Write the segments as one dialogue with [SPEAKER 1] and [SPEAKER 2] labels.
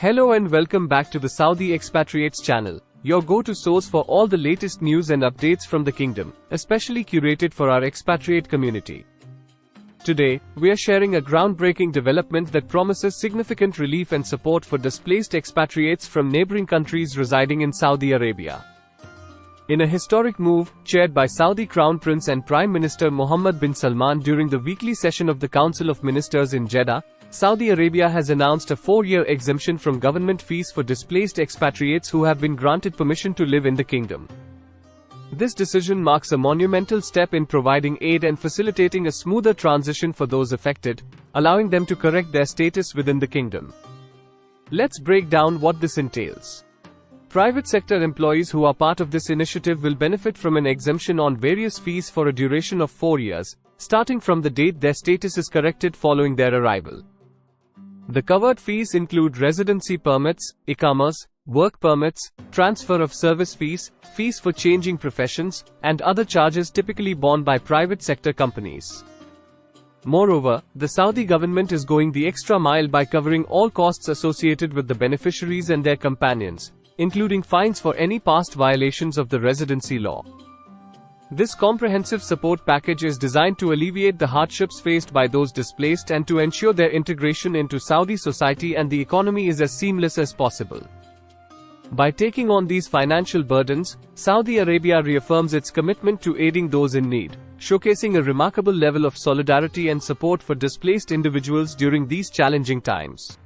[SPEAKER 1] Hello and welcome back to the Saudi Expatriates channel, your go-to source for all the latest news and updates from the kingdom, especially curated for our expatriate community. Today, we are sharing a groundbreaking development that promises significant relief and support for displaced expatriates from neighboring countries residing in Saudi Arabia. In a historic move, chaired by Saudi Crown Prince and Prime Minister Mohammed bin Salman during the weekly session of the Council of Ministers in Jeddah, Saudi Arabia has announced a 4-year exemption from government fees for displaced expatriates who have been granted permission to live in the kingdom. This decision marks a monumental step in providing aid and facilitating a smoother transition for those affected, allowing them to correct their status within the kingdom. Let's break down what this entails. Private sector employees who are part of this initiative will benefit from an exemption on various fees for a duration of 4 years, starting from the date their status is corrected following their arrival. The covered fees include residency permits, iqamas, work permits, transfer of service fees, fees for changing professions, and other charges typically borne by private sector companies. Moreover, the Saudi government is going the extra mile by covering all costs associated with the beneficiaries and their companions, including fines for any past violations of the residency law. This comprehensive support package is designed to alleviate the hardships faced by those displaced and to ensure their integration into Saudi society and the economy is as seamless as possible. By taking on these financial burdens, Saudi Arabia reaffirms its commitment to aiding those in need, showcasing a remarkable level of solidarity and support for displaced individuals during these challenging times.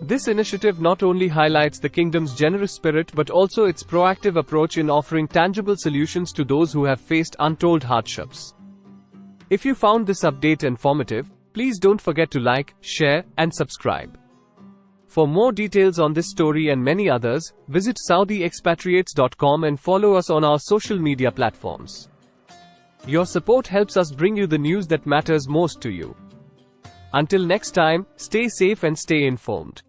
[SPEAKER 1] This initiative not only highlights the kingdom's generous spirit but also its proactive approach in offering tangible solutions to those who have faced untold hardships. If you found this update informative, please don't forget to like, share, and subscribe. For more details on this story and many others, visit SaudiExpatriates.com and follow us on our social media platforms. Your support helps us bring you the news that matters most to you. Until next time, stay safe and stay informed.